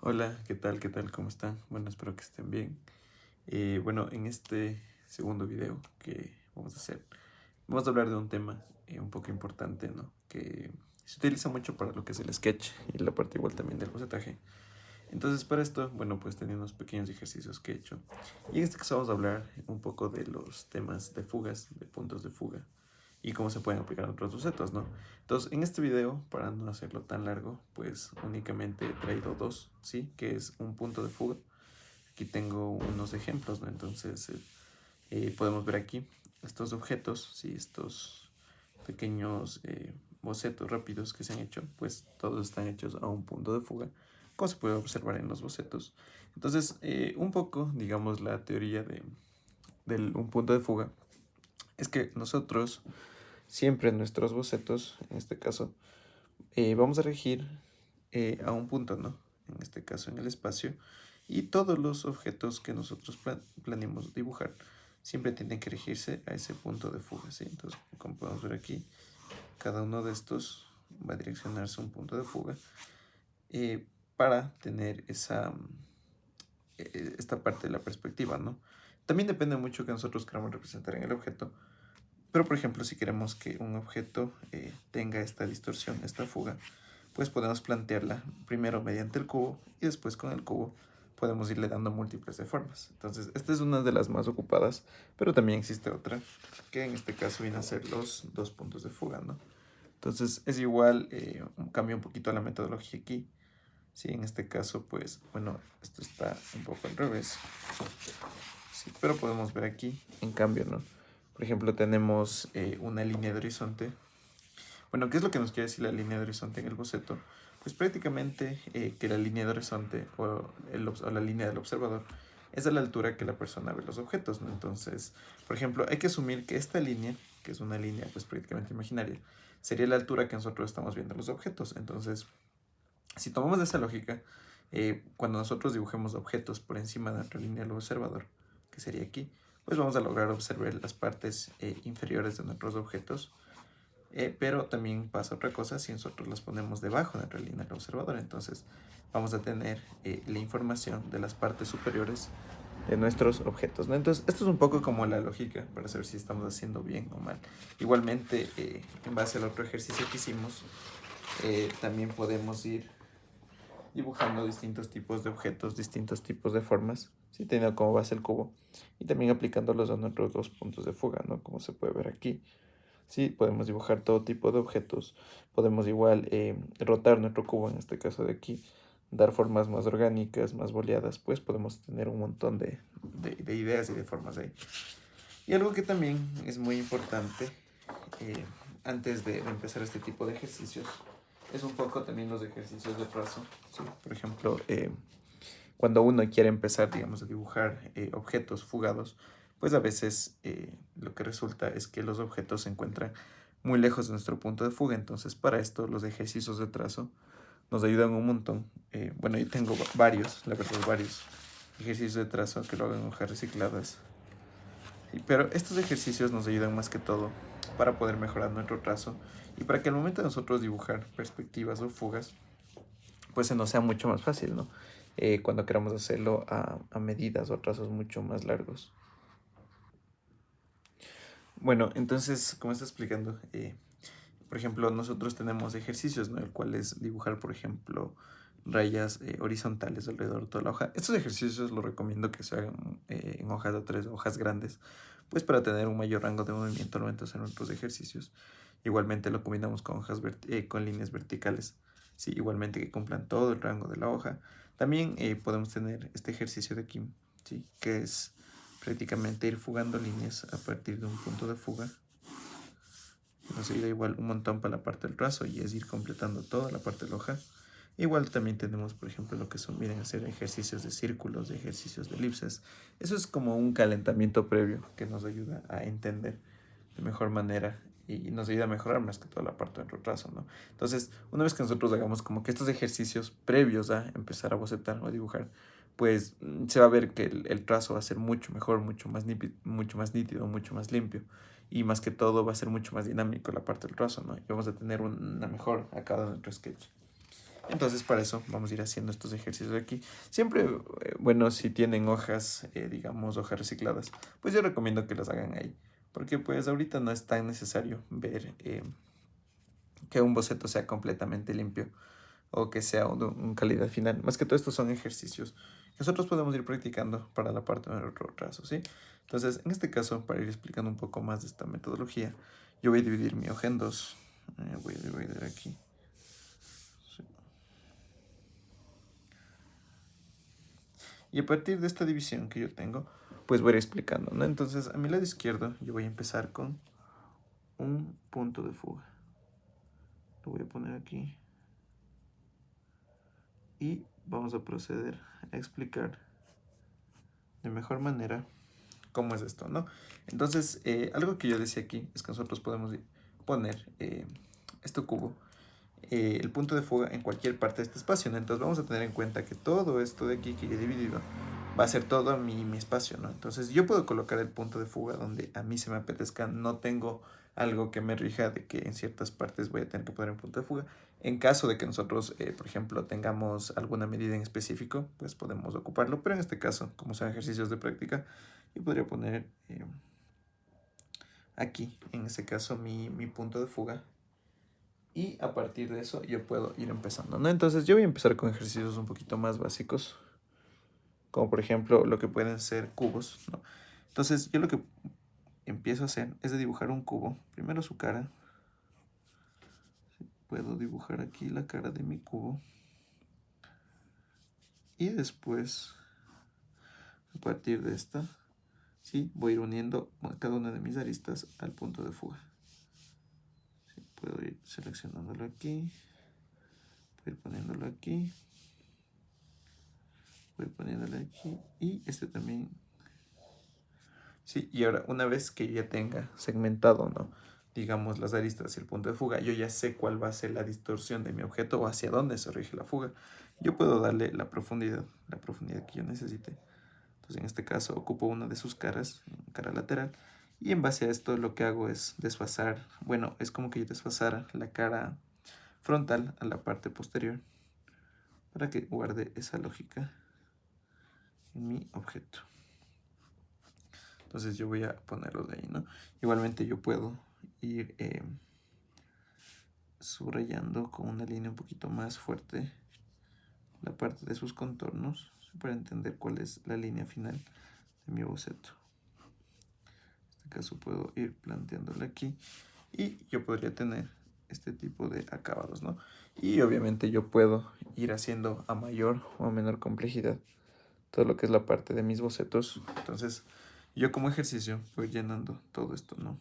Hola, ¿qué tal? ¿Qué tal? ¿Cómo están? Bueno, espero que estén bien. Bueno, en este segundo video que vamos a hacer, vamos a hablar de un tema un poco importante, ¿no? Que se utiliza mucho para lo que es el sketch y la parte igual también del bocetaje. Entonces, para esto, bueno, pues tenía unos pequeños ejercicios que he hecho. Y en este caso vamos a hablar un poco de los temas de fugas, de puntos de fuga y cómo se pueden aplicar a otros bocetos, ¿no? Entonces, en este video, para no hacerlo tan largo, pues únicamente he traído dos, ¿sí? Que es un punto de fuga. Aquí tengo unos ejemplos, ¿no? Entonces, podemos ver aquí estos objetos, ¿sí? Estos pequeños bocetos rápidos que se han hecho, pues todos están hechos a un punto de fuga, como se puede observar en los bocetos. Entonces, un poco, digamos, la teoría de un punto de fuga es que nosotros siempre en nuestros bocetos, en este caso, vamos a regir a un punto, ¿no? En este caso en el espacio. Y todos los objetos que nosotros planeemos dibujar siempre tienen que regirse a ese punto de fuga, ¿sí? Entonces, como podemos ver aquí, cada uno de estos va a direccionarse a un punto de fuga eh, para tener esta parte de la perspectiva, ¿no? También depende mucho que nosotros queramos representar en el objeto, pero por ejemplo, si queremos que un objeto tenga esta distorsión, esta fuga, pues podemos plantearla primero mediante el cubo y después con el cubo podemos irle dando múltiples de formas. Entonces, esta es una de las más ocupadas, pero también existe otra, que en este caso viene a ser los dos puntos de fuga, ¿no? Entonces, es igual, cambia un poquito la metodología aquí. Sí, en este caso, pues, bueno, esto está un poco al revés. Sí, pero podemos ver aquí, en cambio, ¿no? Por ejemplo, tenemos una línea de horizonte. Bueno, ¿qué es lo que nos quiere decir la línea de horizonte en el boceto? Pues prácticamente que la línea de horizonte o la línea del observador es a la altura que la persona ve los objetos, ¿no? Entonces, por ejemplo, hay que asumir que esta línea, que es una línea pues prácticamente imaginaria, sería la altura que nosotros estamos viendo los objetos. Entonces, si tomamos esa lógica, cuando nosotros dibujemos objetos por encima de nuestra línea del observador, que sería aquí, pues vamos a lograr observar las partes inferiores de nuestros objetos, pero también pasa otra cosa si nosotros las ponemos debajo de nuestra línea del observador. Entonces vamos a tener la información de las partes superiores de nuestros objetos, ¿no? Entonces esto es un poco como la lógica para saber si estamos haciendo bien o mal. Igualmente, en base al otro ejercicio que hicimos, también podemos ir dibujando distintos tipos de objetos, distintos tipos de formas, ¿sí? Teniendo como base el cubo y también aplicándolos a nuestros dos puntos de fuga, ¿no? Como se puede ver aquí. Sí, podemos dibujar todo tipo de objetos. Podemos igual rotar nuestro cubo, en este caso de aquí, dar formas más orgánicas, más boleadas, pues podemos tener un montón de ideas y de formas ahí. Y algo que también es muy importante eh, antes de empezar este tipo de ejercicios es un poco también los ejercicios de trazo. ¿Sí? Por ejemplo, cuando uno quiere empezar, digamos, a dibujar objetos fugados, pues a veces lo que resulta es que los objetos se encuentran muy lejos de nuestro punto de fuga. Entonces, para esto, los ejercicios de trazo nos ayudan un montón. Bueno, yo tengo varios, la verdad, varios ejercicios de trazo que lo hago en hojas recicladas. Pero estos ejercicios nos ayudan más que todo para poder mejorar nuestro trazo y para que al momento de nosotros dibujar perspectivas o fugas, pues se nos sea mucho más fácil, ¿no? Cuando queramos hacerlo a medidas o trazos mucho más largos. Bueno, entonces, como está explicando, por ejemplo, nosotros tenemos ejercicios, ¿no? El cual es dibujar, por ejemplo, rayas horizontales alrededor de toda la hoja. Estos ejercicios los recomiendo que se hagan en hojas de 3 hojas grandes, pues para tener un mayor rango de movimiento al momento de hacer nuestros ejercicios. Igualmente lo combinamos con con líneas verticales, sí, igualmente que cumplan todo el rango de la hoja. También podemos tener este ejercicio de aquí, sí, que es prácticamente ir fugando líneas a partir de un punto de fuga. Nos ayuda igual un montón para la parte del trazo y es ir completando toda la parte de la hoja. Igual también tenemos, por ejemplo, lo que son, miren, hacer ejercicios de círculos, de ejercicios de elipses. Eso es como un calentamiento previo que nos ayuda a entender de mejor manera y nos ayuda a mejorar más que toda la parte de nuestro trazo, ¿no? Entonces, una vez que nosotros hagamos como que estos ejercicios previos a empezar a bocetar o a dibujar, pues se va a ver que el trazo va a ser mucho mejor, mucho más nítido, mucho más limpio. Y más que todo va a ser mucho más dinámico la parte del trazo, ¿no? Y vamos a tener una mejor acabado en nuestro sketch. Entonces para eso vamos a ir haciendo estos ejercicios aquí. Siempre, bueno, si tienen hojas, digamos, hojas recicladas, pues yo recomiendo que las hagan ahí. Porque pues ahorita no es tan necesario ver que un boceto sea completamente limpio o que sea un calidad final. Más que todo estos son ejercicios que nosotros podemos ir practicando para la parte de nuestro trazo, ¿sí? Entonces, en este caso, para ir explicando un poco más de esta metodología, yo voy a dividir mi hoja en dos. Voy a dividir aquí. Sí. Y a partir de esta división que yo tengo, pues voy a ir explicando, ¿no? Entonces, a mi lado izquierdo, yo voy a empezar con un punto de fuga. Lo voy a poner aquí. Y vamos a proceder a explicar de mejor manera cómo es esto, ¿no? Entonces, algo que yo decía aquí es que nosotros podemos poner este cubo, el punto de fuga en cualquier parte de este espacio, ¿no? Entonces vamos a tener en cuenta que todo esto de aquí que yo he dividido va a ser todo mi espacio, ¿no? Entonces yo puedo colocar el punto de fuga donde a mí se me apetezca, no tengo algo que me rija de que en ciertas partes voy a tener que poner un punto de fuga. En caso de que nosotros, por ejemplo, tengamos alguna medida en específico, pues podemos ocuparlo, pero en este caso, como son ejercicios de práctica, yo podría poner aquí, en este caso, mi punto de fuga. Y a partir de eso yo puedo ir empezando, ¿no? Entonces yo voy a empezar con ejercicios un poquito más básicos, como por ejemplo lo que pueden ser cubos, ¿no? Entonces yo lo que empiezo a hacer es de dibujar un cubo, primero su cara. Puedo dibujar aquí la cara de mi cubo. Y después, a partir de esta, ¿sí? Voy a ir uniendo cada una de mis aristas al punto de fuga. ¿Sí? Puedo ir seleccionándolo aquí, voy a ir poniéndolo aquí, voy poniéndole aquí y este también. Sí, y ahora una vez que yo ya tenga segmentado, ¿no? Digamos las aristas y el punto de fuga, yo ya sé cuál va a ser la distorsión de mi objeto o hacia dónde se rige la fuga. Yo puedo darle la profundidad que yo necesite. Entonces en este caso ocupo una de sus caras, cara lateral, y en base a esto lo que hago es desfasar, bueno, es como que yo desfasara la cara frontal a la parte posterior para que guarde esa lógica en mi objeto. Entonces yo voy a ponerlo de ahí, ¿no? Igualmente yo puedo ir subrayando con una línea un poquito más fuerte la parte de sus contornos para entender cuál es la línea final de mi boceto. En este caso puedo ir planteándole aquí y yo podría tener este tipo de acabados, ¿no? Y obviamente yo puedo ir haciendo a mayor o a menor complejidad todo lo que es la parte de mis bocetos. Entonces yo como ejercicio voy llenando todo esto, ¿no?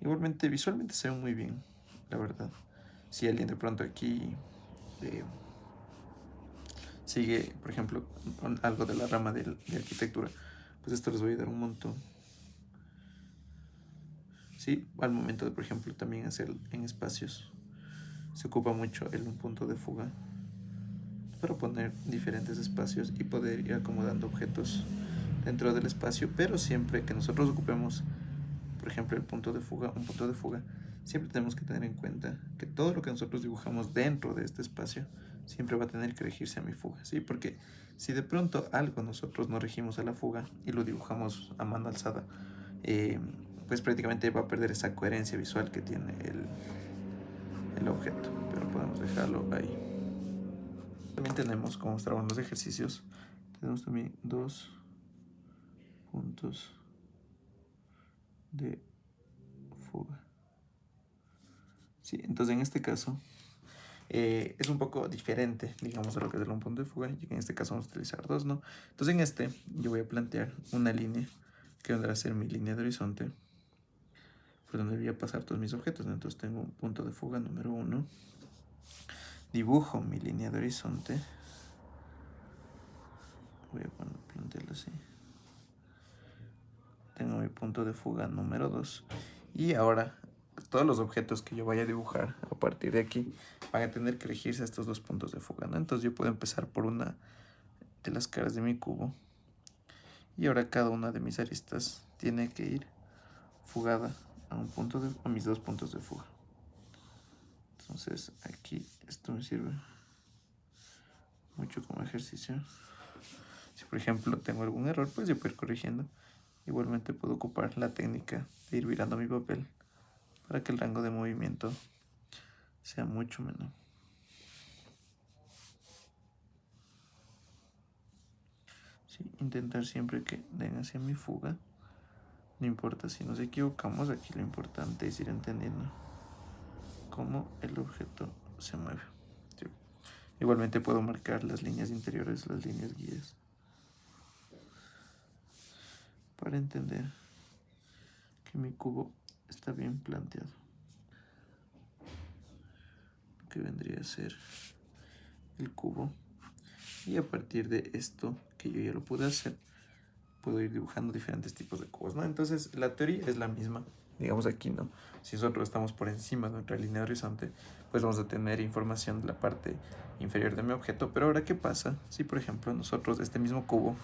Igualmente visualmente se ve muy bien, la verdad. Si alguien de pronto aquí eh, sigue, por ejemplo, con algo de la rama de arquitectura, pues esto les va a ayudar un montón. Sí, al momento de, por ejemplo, también hacer en espacios, se ocupa mucho el un punto de fuga para poner diferentes espacios y poder ir acomodando objetos dentro del espacio, pero siempre que nosotros ocupemos, por ejemplo, el punto de fuga, un punto de fuga, siempre tenemos que tener en cuenta que todo lo que nosotros dibujamos dentro de este espacio siempre va a tener que regirse a mi fuga, ¿sí? Porque si de pronto algo nosotros no regimos a la fuga y lo dibujamos a mano alzada, pues prácticamente va a perder esa coherencia visual que tiene el objeto, pero podemos dejarlo ahí. También tenemos, como mostraban los ejercicios, tenemos también dos puntos de fuga. Sí, entonces en este caso es un poco diferente, digamos, a lo que es un punto de fuga, y en este caso vamos a utilizar dos, ¿no? Entonces en este yo voy a plantear una línea que vendrá a ser mi línea de horizonte, por donde voy a pasar todos mis objetos, ¿no? Entonces tengo un punto de fuga número 1, dibujo mi línea de horizonte, voy a plantearlo así. mi punto de fuga número 2. Y ahora todos los objetos que yo vaya a dibujar a partir de aquí van a tener que elegirse estos dos puntos de fuga, ¿no? Entonces yo puedo empezar por una de las caras de mi cubo. Y ahora cada una de mis aristas tiene que ir fugada a mis dos puntos de fuga. Entonces aquí esto me sirve mucho como ejercicio. Si por ejemplo tengo algún error, pues yo puedo ir corrigiendo. Igualmente puedo ocupar la técnica de ir virando mi papel para que el rango de movimiento sea mucho menor. Sí, intentar siempre que den hacia mi fuga. No importa si nos equivocamos, aquí lo importante es ir entendiendo cómo el objeto se mueve. Sí. Igualmente puedo marcar las líneas interiores, las líneas guías, para entender que mi cubo está bien planteado. Lo que vendría a ser el cubo. Y a partir de esto, que yo ya lo pude hacer, puedo ir dibujando diferentes tipos de cubos, ¿no? Entonces la teoría es la misma. Digamos aquí, ¿no? Si nosotros estamos por encima de nuestra línea de horizonte, pues vamos a tener información de la parte inferior de mi objeto. Pero ahora, ¿qué pasa si, por ejemplo, nosotros este mismo cubo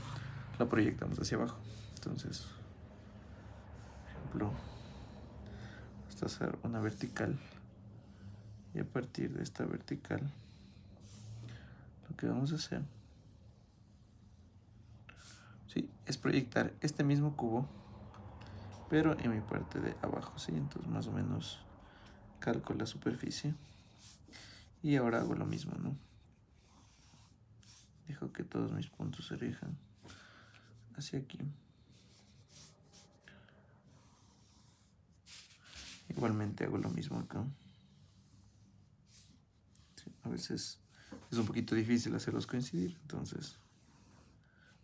lo proyectamos hacia abajo? Entonces, por ejemplo, vamos a hacer una vertical. Y a partir de esta vertical, lo que vamos a hacer, ¿sí?, es proyectar este mismo cubo, pero en mi parte de abajo, ¿sí? Entonces más o menos calco la superficie. Y ahora hago lo mismo, ¿no? Dejo que todos mis puntos se rijan hacia aquí. Igualmente hago lo mismo acá. Sí, a veces es un poquito difícil hacerlos coincidir, entonces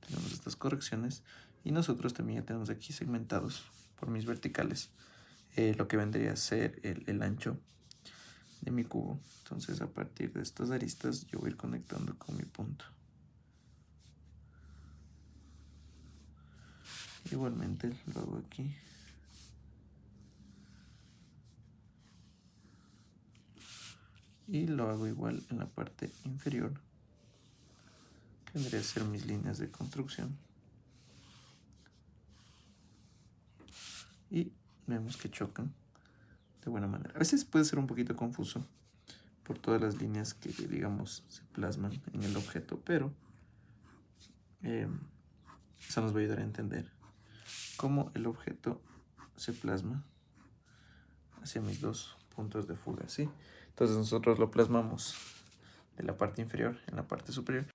tenemos estas correcciones. Y nosotros también ya tenemos aquí segmentados por mis verticales lo que vendría a ser el ancho de mi cubo. Entonces a partir de estas aristas yo voy a ir conectando con mi punto. Igualmente lo hago aquí. Y lo hago igual en la parte inferior, que vendría a ser mis líneas de construcción. Y vemos que chocan de buena manera. A veces puede ser un poquito confuso por todas las líneas que, digamos, se plasman en el objeto, pero eso nos va a ayudar a entender cómo el objeto se plasma hacia mis dos puntos de fuga, ¿sí? Entonces nosotros lo plasmamos de la parte inferior en la parte superior.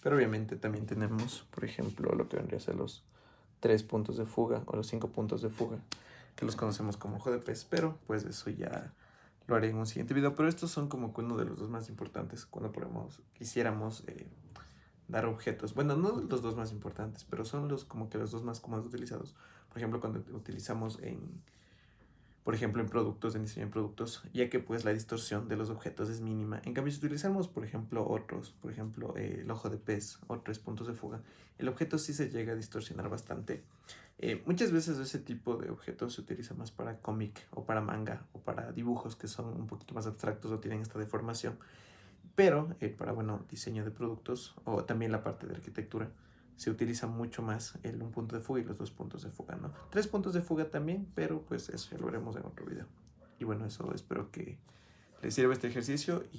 Pero obviamente también tenemos, por ejemplo, lo que vendría a ser los 3 puntos de fuga o los 5 puntos de fuga, que los conocemos como ojo de pez, pero pues eso ya lo haré en un siguiente video. Pero estos son como que uno de los dos más importantes cuando quisiéramos dar objetos. Bueno, no los dos más importantes, pero son como que los dos más comunes utilizados. Por ejemplo, cuando utilizamos por ejemplo, en productos, en diseño de productos, ya que pues la distorsión de los objetos es mínima. En cambio, si utilizamos, por ejemplo, por ejemplo, el ojo de pez o 3 puntos de fuga, el objeto sí se llega a distorsionar bastante. Muchas veces ese tipo de objetos se utiliza más para cómic o para manga o para dibujos que son un poquito más abstractos o tienen esta deformación. Pero para, bueno, diseño de productos o también la parte de arquitectura, se utiliza mucho más el un punto de fuga y los 2 puntos de fuga, ¿no? 3 puntos de fuga también, pero pues eso ya lo veremos en otro video. Y bueno, eso espero que les sirva este ejercicio y